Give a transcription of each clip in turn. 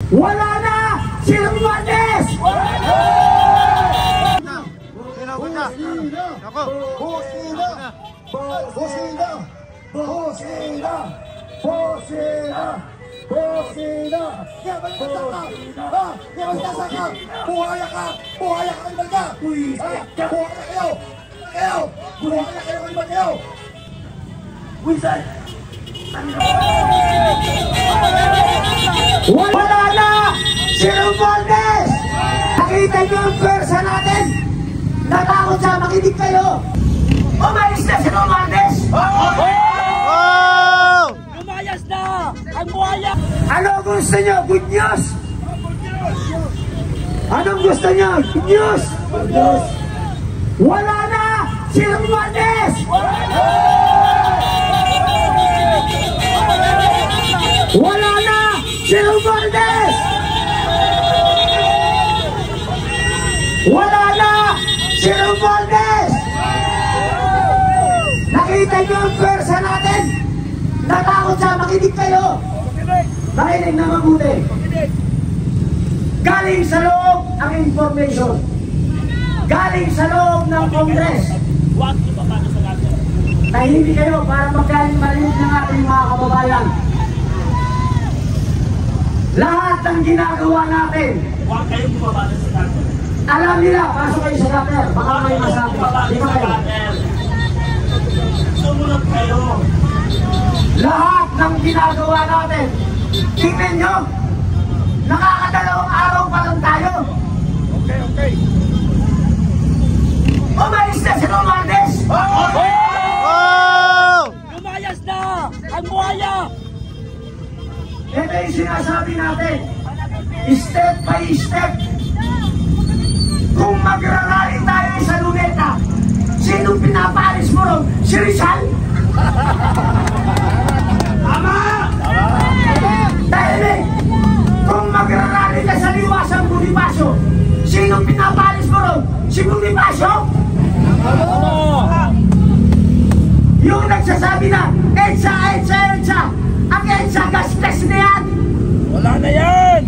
Wala na! Si Romualdez! Wala na! Si Romualdez! Nakita niyo ang pwersa natin! Natakot siya, makinig kayo! Umalis na si Romualdez! Lumayas na! Ang buhaya! Ano gusto niyo? Good news? Anong gusto niyo? Good news? Wala na! Si Romualdez! Wala na! Si Romualdez! Wala na! Si Romualdez! Nakita niyo ang pwersa natin! Natakot siya, makinig kayo! Makinig na mabuti! Galing sa loob ang information! Galing sa loob ng Congress! Tahimik kayo para magaling marinig ng ating mga kababayan! Lahat ng ginagawa natin! Huwag kayong bumabasa sa kanto. Alam nila, pasok kayo sa gutter, baka may masabi. Di ba kayo? Sumunod kayo. Lahat ng ginagawa natin, tingnan nyo, nakakadalawang araw pa lang tayo. Okay. Umalis na si Romualdez! Lumayas na! Ang buhaya! Ito yung sinasabi natin, step by step. Kung magrarally tayo sa Luneta, sinong pinapalis mo ron? Si Rizal? Tama! Dahil kung magrarally ka sa Liwasang Bonifacio, sinong pinapalis mo ron? Si Bonifacio? Yung nagsasabi na, EDSA, ang EDSA gasgas na yan! Wala na yan!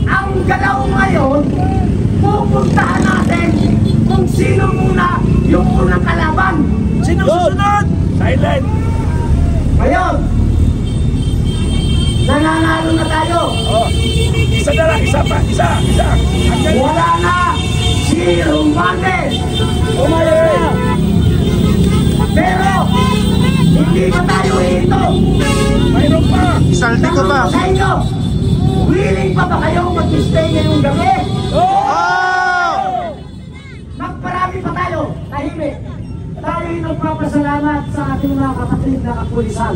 Ang galaw ngayon, pupuntahan natin kung sino muna yung unang kalaban. Sino susunod? Silent! Ngayon, nananalo na tayo. Isa na lang, isa pa, isa. Wala na si Romualdez. Umayas na! Pero, hindi pa tayo ito. Mayroon pa! Isaldi ko ba? Sa inyo, willing pa ba kayong mag-stay ngayong gabi? Magparami pa tayo, tahimik. Tayo ay nagpapasalamat sa ating mga kapatid na kapulisan.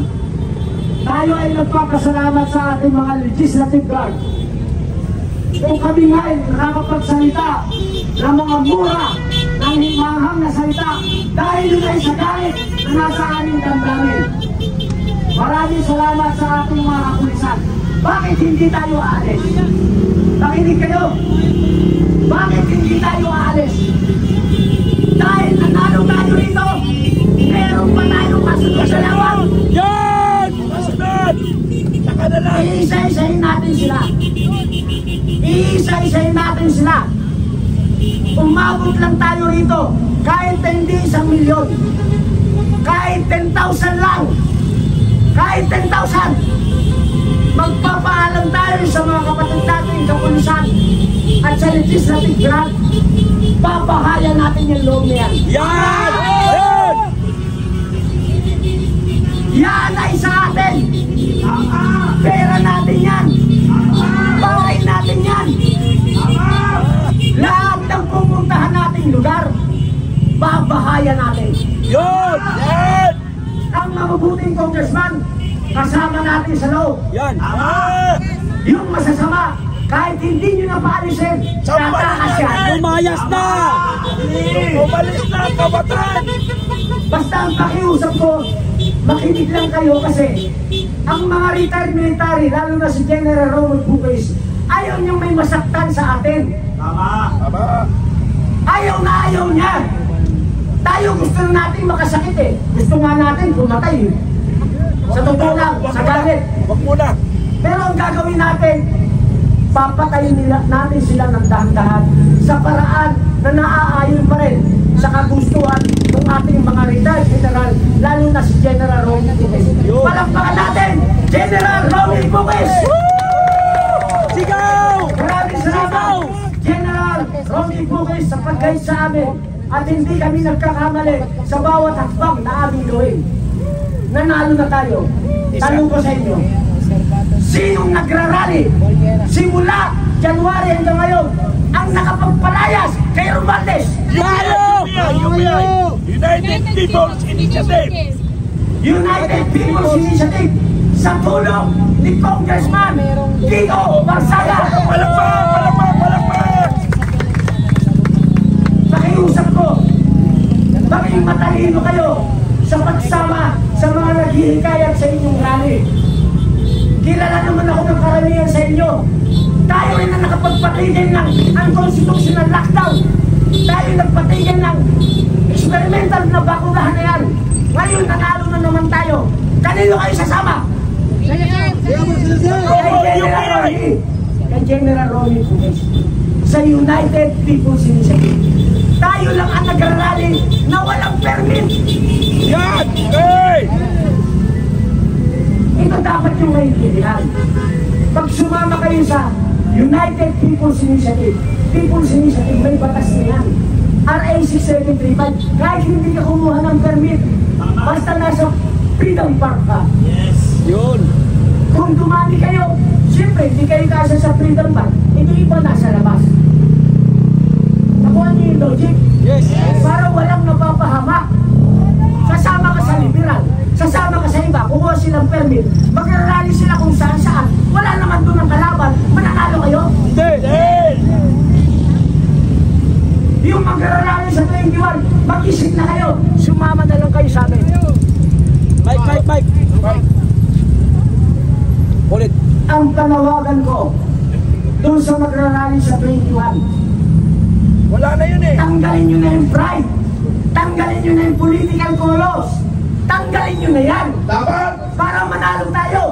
Tayo ay nagpapasalamat sa ating mga legislative guard. Kung kami nga ay nakakapagsalita ng mga mura, ng himahang na salita, dahil yun ay sa galit na nasa aming damdamin. Maraming salamat sa ating mga kapulisan. Bakit hindi tayo aalis? Nakinig kayo? Bakit hindi tayo aalis? Dahil nanalo tayo rito, meron pa tayong kasunod sa lawang. Yan! Kasunod! Saka na lang! Iisa-isahin natin sila. Iisa-isahin natin sila. Umabot lang tayo rito, kahit hindi 1 milyon, kahit 10,000 lang, kahit 10,000. Magpapaalam tayo sa mga kapatid natin kapulisan at sa legislative grant. Papahayan natin yung loob na yan. Yan! Yan ay sa atin. Pera natin yan. Bahay natin yan. Lahat ng pupuntahan nating lugar, babahayan natin. Yun! Yan! Ang mabubuting congressman, kasama natin sa loob. Yan! Yung masasama, kahit hindi nyo na paalisin, tatakas yan. Umayas na! Umalis na, kabatan! Basta ang pakiusap ko, makinig lang kayo kasi ang mga retired military, lalo na si General Romel Buques, ayaw niyang may masaktan sa atin. Tama! Ayaw na ayaw niya. Tayo gusto na natin makasakit eh. Gusto nga natin pumatay eh. Sa totoo lang, sa galit. Wag muna! Pero ang gagawin natin, papatayin natin sila ng dahan-dahan sa paraan na naaayon pa rin sa kagustuhan ng ating mga retired general, lalo na si General Romy Buques. Palakpakan natin, General Romy Buques! Sigaw! Maraming salamat, General Romy Buques, sa pag-guide sa amin at hindi kami nagkakamali sa bawat hakbang na aming gawin. Nanalo na tayo. Tanong ko sa inyo, sinong nagrarally simula January hanggang ngayon ang nakapagpalayas kay Romualdez? UPI! United People's Initiative! United People's Initiative sa tulong ni Congressman Kiko Barsaga. Palakpak! Palakpak! Palakpak! Pakiusap ko, maging matalino kayo sa pagsama sa mga naghihikayat sa inyong rally. Kilala naman ako ng karamihan sa inyo. Tayo ay na nakapagpatigil ng unconstitutional lockdown. Tayo nagpatigil ng experimental na bakunahan na yan. Ngayon nanalo na naman tayo. Kanino kayo sasama? Kay General Romy Buques sa United People's Initiative. Tayo lang ang nagrarally na walang permit. Yan! Hey! Ito dapat yung maintindihan. Pag sumama kayo sa United People's Initiative, may batas na yan. RA 6735, kahit hindi ka kumuha ng permit, basta nasa Freedom Park ka. Yes! Yun! Kung dumami kayo, siyempre hindi kayo kasa sa Freedom Park, hindi iba nasa labas. Nakuha niyo yung logic? Yes! Para walang napapahamak. Sasama ka sa liberal, sasama ka sa iba, kukuha silang permit, mag-rally sila kung saan-saan, wala naman doon ang kalaban, mananalo kayo? Hindi! Yung mag-rally sa 21, mag-isip na kayo, sumama na lang kayo sa amin. Mike! Ulit! Ang panawagan ko, doon sa mag-rally sa 21, Wala na yun eh! tanggalin nyo na yung pride, tanggalin nyo na yung political colors, tanggalin nyo na yan, Dapat! para manalo tayo.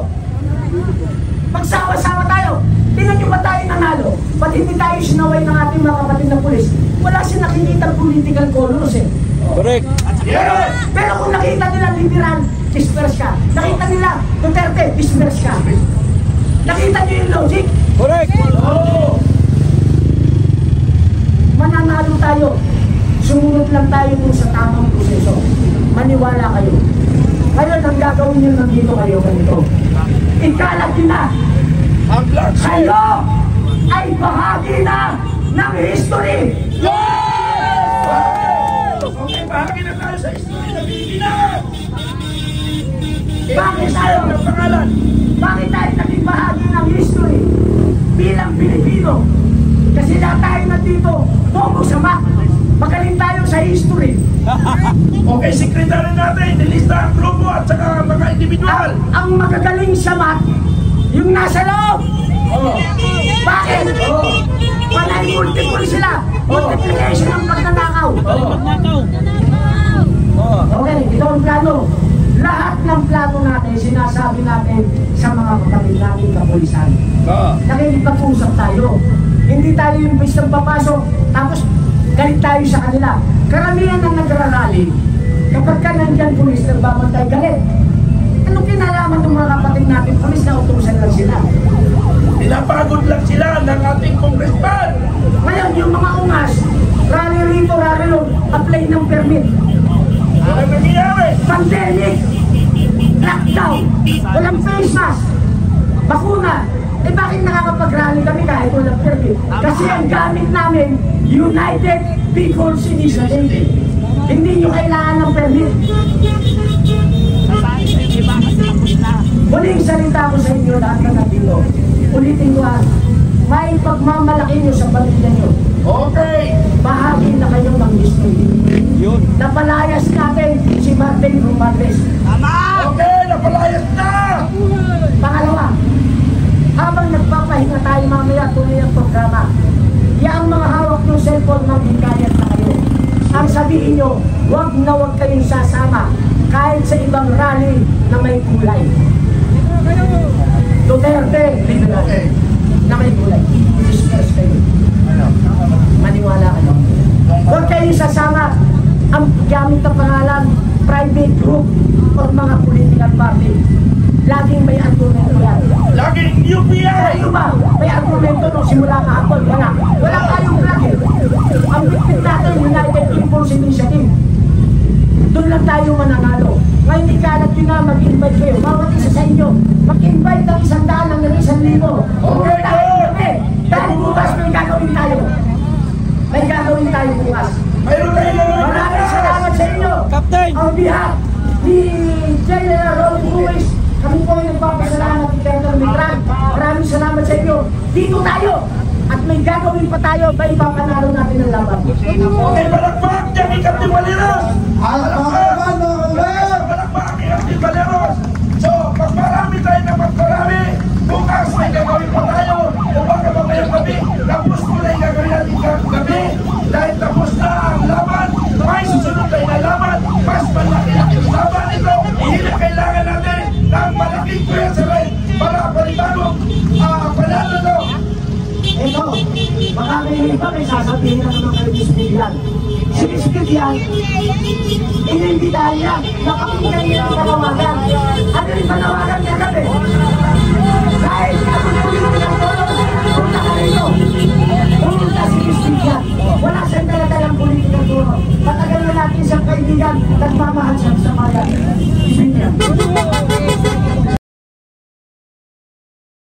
Magsawa-sawa tayo. Tingnan nyo ba tayo nanalo? Ba't hindi tayo sinaway ng ating mga kapatid na pulis? Wala siya nakikita political colors eh. Correct! Pero kung nakita nila liberal, disperse ka. Nakita nila Duterte, disperse ka. Nakita nyo yung logic? Correct! Oo. Mananalo tayo. Sumunod lang tayo dun sa tamang proseso. Maniwala kayo. Ngayon, ang gagawin nyo nandito kayo ganito. Ikalat nyo na. Ang black sheep! Kayo ay bahagi na ng history. Okay, bahagi na tayo sa history na Pilipinas! Bakit tayo? Ang pangalan? Bakit tayo naging bahagi ng history bilang Pilipino? Kasi lahat tayo nandito, bobo sa map. Magaling tayo sa history. Okay, sekretary natin, nilista ang grupo at saka mga individual. Ang magagaling sa map, yung nasa loob. Bakit? Panay multiple sila. Multiplication ang pagnanakaw. Okay, ito ang plano. Lahat ng plano natin, sinasabi natin sa mga kapatid natin kapulisan. Nakikipag-usap tayo. Hindi tayo yung bistang papasok, tapos galit tayo sa kanila. Karamihan ng nagrarally, kapag ka nandyan pulis, nagbabantay galit. Anong kinalaman ng mga kapatid natin pulis na utusan lang sila? Pinapagod lang sila ng ating congressman. Ngayon, yung mga ungas, rally rito, rally ron, apply ng permit. Walang nangyayari. Pandemic, lockdown, walang face mask, bakuna. Eh bakit nakakapag-rally kami kahit walang permit? Kasi ang gamit namin, United People's Initiative. Hindi nyo kailangan ng permit. Huling salita ko sa inyo lahat na nandito. Ulitin ko may pagmamalaki nyo sa pamilya nyo. Okay. Bahagi na kayo ng history. Yun. Napalayas natin si Martin Romualdez. Okay, napalayas na. Pangalawa, habang nagpapahinga tayo mamaya tuloy ang programa, yung mga hawak ng cellphone maghikayat na kayo. Ang sabihin nyo, huwag na huwag kayong sasama kahit sa ibang rally na may kulay. Duterte, liberal, na may kulay. gamit ang pangalan private group or mga political party. Laging may argumento yan. Laging UPI! Kayo ba? May argumento nung simula kahapon. Wala tayong lagi. Ang bitbit natin, United People's Initiative. Doon lang tayo mananalo. Ngayon ikalat nyo na mag-invite kayo. Bawat isa sa inyo, mag-invite ng 100 ng 1,000. Okay, Okay. Dahil bukas may gagawin tayo. May gagawin tayo bukas. Mayroon tayo naman! Maraming salamat sa inyo. Captain! On behalf ni General Rolly Ruiz, kami po ay nagpapasalamat ni Colonel Mitran. Maraming salamat sa inyo. Dito tayo. At may gagawin pa tayo ba ipapanalo natin ang laban. Okay, balakbak! Diyan ni Captain Valeros! Balakbak ni Captain Valeros! So, pag marami tayo na magparami, bukas may gagawin pa tayo. O baka mamayang gabi, tapos ko na yung gagawin natin gabi. Dahil tapos na ang laban, may susunod tayo na laban. Mas malaki-laki ang laban ito. Hindi kailangan natin ng malaking pwersa rin para panibagong panalo ito. Ito, baka may sasabihin na naman kayo Miss Vivian. Si Miss Vivian, inimbitahan niya, nakapagay niya ang panawagan. Ano yung panawagan niya gabi? Dahil